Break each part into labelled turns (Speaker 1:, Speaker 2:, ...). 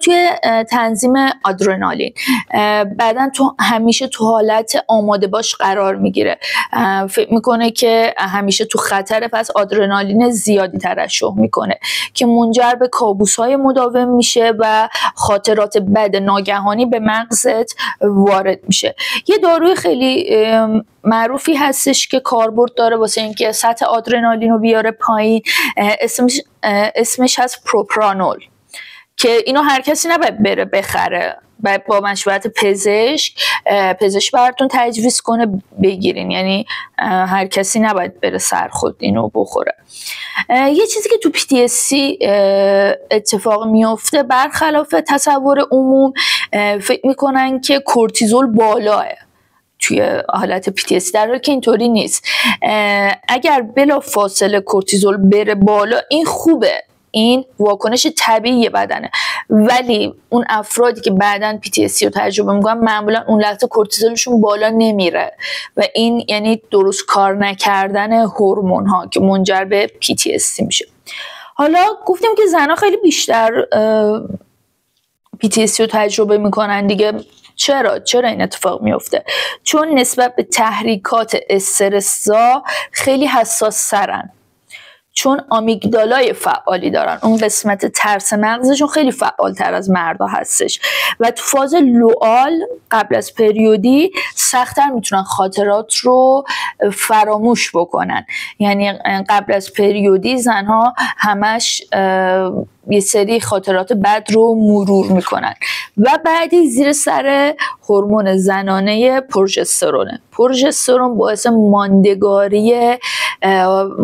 Speaker 1: توی تنظیم آدرنالین. بدن همیشه تو حالت آماده باش قرار میگیره، فکر میکنه که همیشه تو خطره، پس آدرنالین زیادی ترشح میکنه که منجر به کابوس‌های مداوم میشه و خاطرات بد ناگهانی به مغزت وارد میشه. یه داروی خیلی معروفی هستش که کاربرد داره واسه اینکه سطح آدرنالین رو بیاره پایین، اسمش هست پروپرانول، که اینو هر کسی نباید بره بخره، باید با مشورت پزشک براتون تجویز کنه بگیرین، یعنی هر کسی نباید بره سر خود اینو بخوره. یه چیزی که تو PTSD اتفاق میفته، برخلاف تصور عموم فکر میکنن که کورتیزول بالاه توی حالت PTSD، در حالی که اینطوری نیست. اگر بلا فاصله کورتیزول بره بالا این خوبه، این واکنش طبیعی بدنه، ولی اون افرادی که بعداً PTSD رو تجربه میکنن معمولا اون لحظه کورتیزولشون بالا نمیره و این یعنی درست کار نکردن هورمون ها که منجر به PTSD میشه. حالا گفتیم که زنها خیلی بیشتر PTSD رو تجربه میکنن دیگه. چرا این اتفاق میفته؟ چون نسبت به تحریکات استرس‌زا خیلی حساس سرن، چون آمیگدالای فعالی دارن، اون قسمت ترس مغزشون خیلی فعال تر از مردا هستش و تو فاز لوآل قبل از پریودی سخت‌تر میتونن خاطرات رو فراموش بکنن. یعنی قبل از پریودی زنها همش یه سری خاطرات بد رو مرور میکنن و بعدی زیر سر هورمون زنانه پروژسترون باعث ماندگاری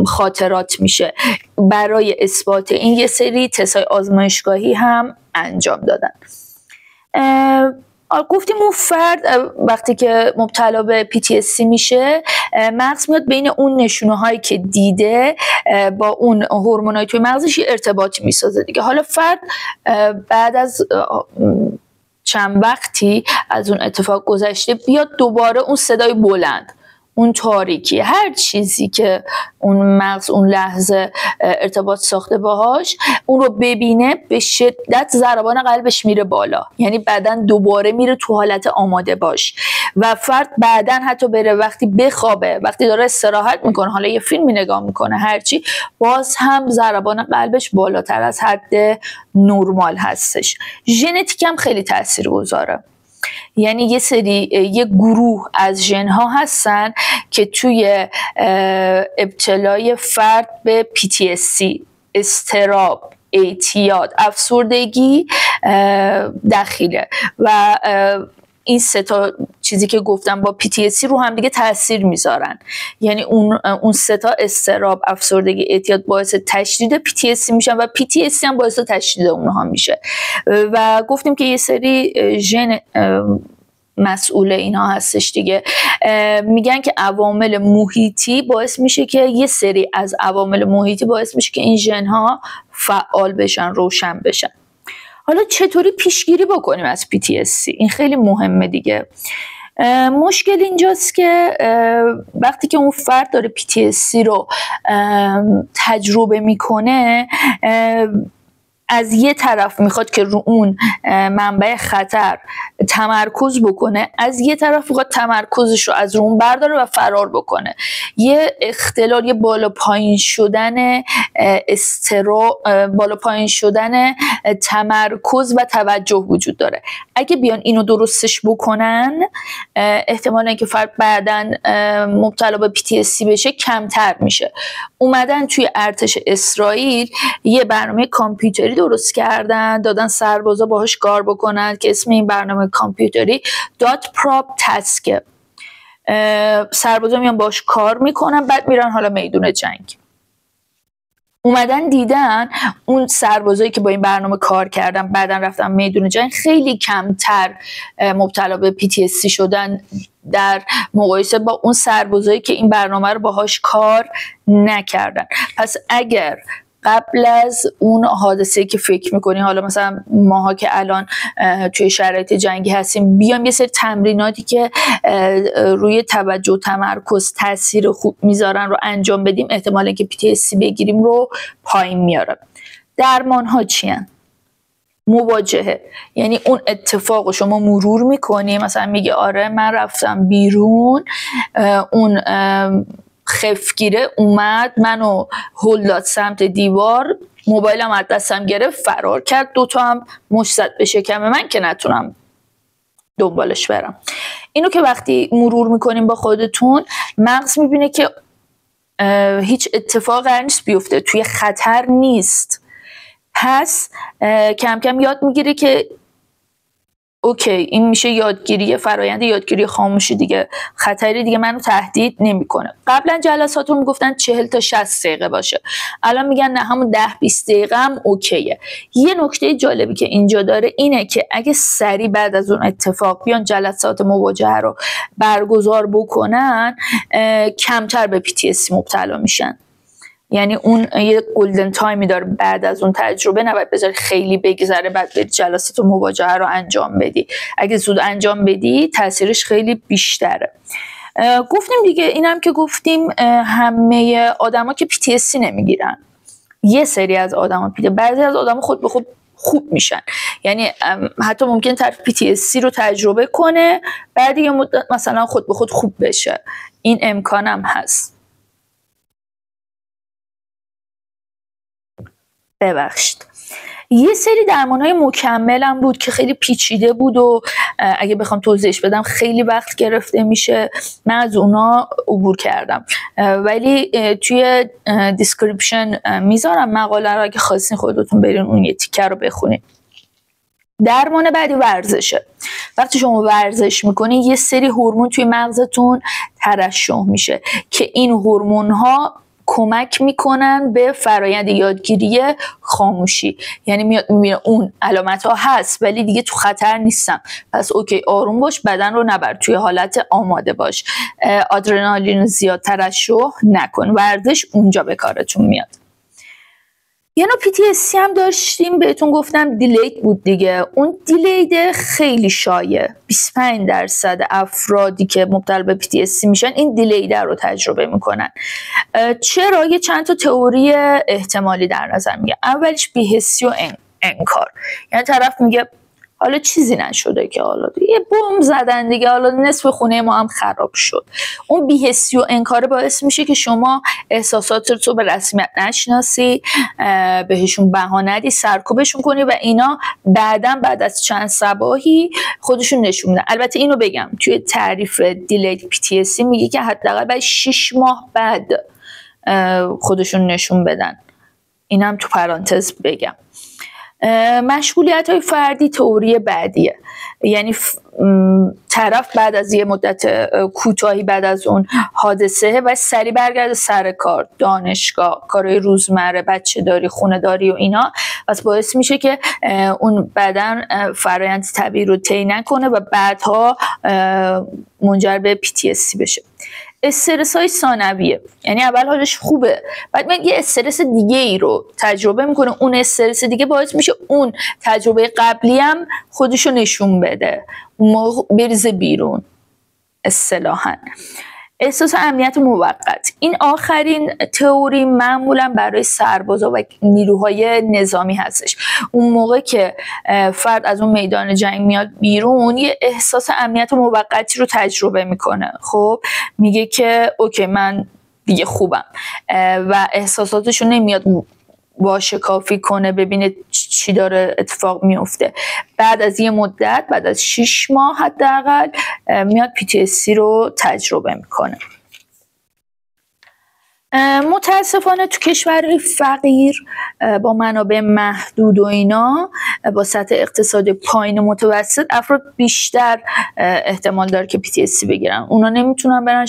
Speaker 1: خاطرات میشه. برای اثبات این یه سری تست‌های آزمایشگاهی هم انجام دادن. گفتیم اون فرد وقتی که مبتلا به PTSD میشه، مغز میاد بین اون نشونه هایی که دیده با اون هورمونای توی مغزش ارتباطی میسازه دیگه. حالا فرد بعد از چند وقتی از اون اتفاق گذشته بیاد دوباره اون صدای بلند، اون تاریکی، هر چیزی که اون مغز اون لحظه ارتباط ساخته باهاش، اون رو ببینه، به شدت ضربان قلبش میره بالا، یعنی بدن دوباره میره تو حالت آماده باش و فرد بعدن حتی بره وقتی بخوابه، وقتی داره استراحت میکنه، حالا یه فیلمی نگاه میکنه، هرچی، باز هم ضربان قلبش بالاتر از حد نرمال هستش. ژنتیک هم خیلی تاثیرگذاره، یعنی یه گروه از ژن‌ها هستن که توی ابتلای فرد به PTSD، اضطراب، اعتیاد، افسردگی دخیله و این سه تا چیزی که گفتم با PTSD رو هم دیگه تاثیر میذارن. یعنی اون سه تا اضطراب، افسردگی، اعتیاد باعث تشدید PTSD میشن و PTSD هم باعث تشدید اونها میشه. و گفتیم که یه سری ژن مسئول اینا هستش دیگه. میگن که عوامل محیطی باعث میشه که یه سری از عوامل محیطی باعث میشه که این ژن‌ها فعال بشن، روشن بشن. حالا چطوری پیشگیری بکنیم از PTSD؟ این خیلی مهمه دیگه. مشکل اینجاست که وقتی که اون فرد داره PTSD رو تجربه میکنه، از یه طرف میخواد که رو اون منبع خطر تمرکز بکنه، از یه طرف میخواد تمرکزش رو از رو اون برداره و فرار بکنه. یه اختلال، یه بالا پایین شدن بالا پایین شدن تمرکز و توجه وجود داره. اگه بیان اینو درستش بکنن، احتمال اینکه فرد بعداً مبتلا به PTSD بشه کمتر میشه. اومدن توی ارتش اسرائیل یه برنامه کامپیوتری درست کردن، دادن سربازا باهاش کار بکنن که اسم این برنامه کامپیوتری دات پراپ تسکه. سربازا میان باهاش کار میکنن، بعد میرن حالا میدون جنگ. اومدن دیدن اون سربازایی که با این برنامه کار کردن بعدن رفتن میدون جنگ خیلی کمتر مبتلا به PTSD شدن در مقایسه با اون سربازایی که این برنامه رو باهاش کار نکردن. پس اگر قبل از اون حادثه‌ای که فکر میکنی، حالا مثلا ماها که الان توی شرایط جنگی هستیم، بیام یه سری تمریناتی که روی توجه و تمرکز تاثیر خوب میذارن رو انجام بدیم، احتمال اینکه PTSD بگیریم رو پایین میاره. درمان ها چی هن؟ مواجهه، یعنی اون اتفاق شما مرور میکنی، مثلا میگه آره من رفتم بیرون، اون خفگیره اومد منو هل داد سمت دیوار، موبایلم از دستم گرفت فرار کرد، دوتا هم مشت زد به شکم من که نتونم دنبالش برم. اینو که وقتی مرور میکنیم با خودتون، مغز میبینه که هیچ اتفاق قرار نیست بیفته، توی خطر نیست، پس کم کم یاد میگیره که اوکی این میشه یادگیری، فرایند یادگیری خاموشی دیگه، خطری دیگه منو تهدید نمیکنه. قبلا جلساتون میگفتن 40 تا 60 دقیقه باشه، الان میگن نه همون 10-20 دقیقه هم اوکیه. یه نکته جالبی که اینجا داره اینه که اگه سریع بعد از اون اتفاق بیان جلسات مواجهه رو برگزار بکنن، کمتر به PTSD مبتلا میشن. یعنی اون یه گلدن تایمی داره، بعد از اون تجربه نباید بذاری خیلی بگذره بعد بری جلسات و مواجهه رو انجام بدی. اگه زود انجام بدی تاثیرش خیلی بیشتره. گفتیم دیگه، اینم که گفتیم همه آدما که PTSD نمیگیرن، یه سری از آدما بعضی از آدما خود به خود خوب میشن، یعنی حتی ممکن طرف PTSD رو تجربه کنه بعد یه مدت مثلا خود به خود خوب بشه، این امکانم هست. ببخشید. یه سری درمان‌های مکمل هم بود که خیلی پیچیده بود و اگه بخوام توضیحش بدم خیلی وقت گرفته میشه، من از اونا عبور کردم، ولی توی دیسکریپشن میذارم مقاله رو، اگه خواستین خودتون برین اون یه تیکه رو بخونید. درمان بعدی ورزشه. وقتی شما ورزش میکنین یه سری هورمون توی مغزتون ترشح میشه که این هورمون‌ها کمک میکنن به فرایند یادگیری خاموشی، یعنی میاد میبینه اون علامت ها هست ولی دیگه تو خطر نیستم، پس اوکی آروم باش، بدن رو نبر، توی حالت آماده باش، آدرنالین زیاد ترشح نکن، ورزش اونجا به کارتون میاد. یه نوع PTSD هم داشتیم بهتون گفتم دیلید بود دیگه، اون دیلید خیلی شایع، 25% افرادی که مبتلا به PTSD میشن این دیلید رو تجربه میکنن. چرا؟ یه چند تا تئوری احتمالی در نظر میگه. اولیش بی‌حسی و انکار، یعنی طرف میگه حالا چیزی نشده که، حالا یه بمب زدن دیگه، حالا نصف خونه ما هم خراب شد. اون بی‌حسی و انکار باعث میشه که شما احساسات رو به رسمیت نشناسی، بهشون بها ندی، سرکوبشون کنی و اینا بعد از چند صباحی خودشون نشون میدن. البته اینو بگم توی تعریف دیلید PTSD میگه که حداقل بعد 6 ماه بعد خودشون نشون بدن، اینم تو پرانتز بگم. مشغولیت‌های فردی تئوری بعدیه، یعنی طرف بعد از یه مدت کوتاهی بعد از اون حادثه و سریع برگرده سر کار، دانشگاه، کارهای روزمره، بچه داری، خونه داری و اینا، پس باعث میشه که اون بدن فرایند طبیعی رو طی نکنه و بعدها منجر به PTSD بشه. استرس های ثانویه، یعنی اول حالش خوبه بعد من یه استرس دیگه ای رو تجربه میکنه، اون استرس دیگه باعث میشه اون تجربه قبلی هم خودشو نشون بده، بریزه بیرون. اصطلاحاً احساس امنیت موقت، این آخرین تئوری معمولا برای سربازا و نیروهای نظامی هستش. اون موقع که فرد از اون میدان جنگ میاد بیرون یه احساس امنیت موقتی رو تجربه میکنه، خب میگه که اوکی من دیگه خوبم و احساساتشو نمیاد باشه کافی کنه ببینه چی داره اتفاق میفته. بعد از یه مدت، بعد از 6 ماه حداقل میاد PTSD رو تجربه میکنه. متاسفانه تو کشورهای فقیر با منابع محدود و اینا، با سطح اقتصادی پایین و متوسط، افراد بیشتر احتمال داره که PTSD بگیرن. اونا نمیتونن برن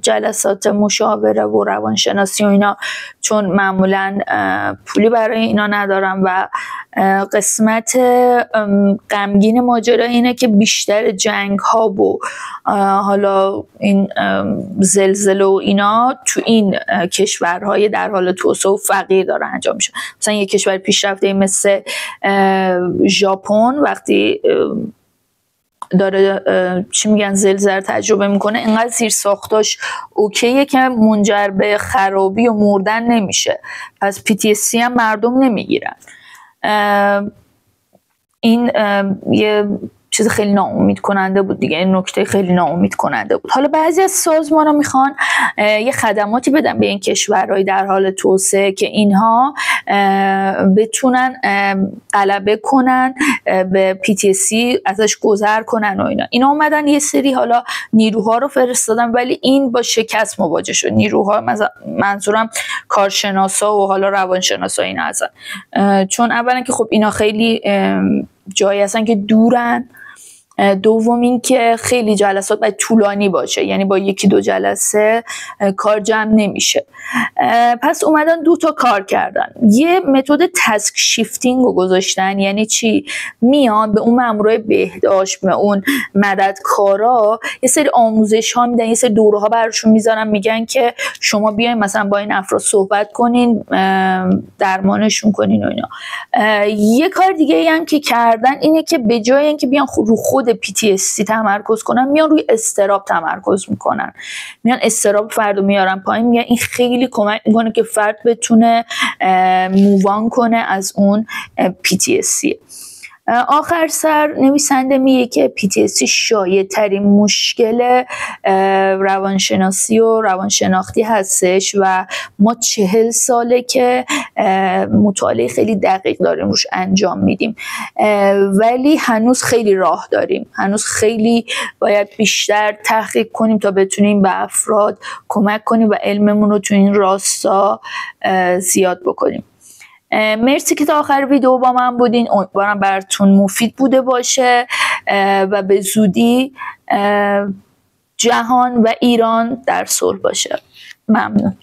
Speaker 1: جلسات مشاوره و روانشناسی و اینا چون معمولا پولی برای اینا ندارن و قسمت غمگین ماجرا اینه که بیشتر جنگ ها و حالا این زلزله و اینا تو این کشورهای در حال توسعه و فقیر داره انجام میشه. مثلا یک کشور پیشرفته مثل ژاپن وقتی داره چی میگن زلزله تجربه میکنه اینقدر زیر ساختاش اوکیه که منجر به خرابی و مردن نمیشه، پس PTSD هم مردم نمیگیرن. این یه چیز خیلی ناامید کننده بود دیگه، این نکته خیلی ناامید کننده بود. حالا بعضی از سازمان‌ها میخوان یه خدماتی بدن به این کشورهای در حال توسعه که اینها بتونن غلبه کنن به PTSD، ازش گذر کنن و اینا اومدن یه سری حالا نیروها رو فرستادن، ولی این با شکست مواجه شد. نیروها منظورم کارشناسا و حالا روانشناسا اینا هستن، چون اولا که خب اینا خیلی جایی هستن که دورن، دوم این که خیلی جلسات باید طولانی باشه، یعنی با 1-2 جلسه کار جمع نمیشه. پس اومدن 2 تا کار کردن. یه متد تاسک شیفتینگ رو گذاشتن. یعنی چی؟ میان به اون مامورای بهداشت، به اون مددکارا یه سری آموزش ها میدن، یه سری دوره ها براشون میذارن، میگن که شما بیاین مثلا با این افراد صحبت کنین، درمانشون کنین و اینا. یه کار دیگه هم که کردن اینه که به جای اینکه بیان رو خود PTSD تمرکز کنن، میان روی اضطراب تمرکز میکنن، میان اضطراب فردو میارن پایین، میگن این خیلی کمک میکنه که فرد بتونه مووان کنه از اون PTSD. آخر سر نویسنده میگه که PTSD شایع ترین مشکل روانشناسی و روانشناختی هستش و ما 40 ساله که مطالعه خیلی دقیق داریم روش انجام میدیم، ولی هنوز خیلی راه داریم، هنوز خیلی باید بیشتر تحقیق کنیم تا بتونیم به افراد کمک کنیم و علممون رو تو این راستا زیاد بکنیم. مرسی که تا آخر ویدیو با من بودین، امیدوارم براتون مفید بوده باشه و به زودی جهان و ایران در صلح باشه. ممنون.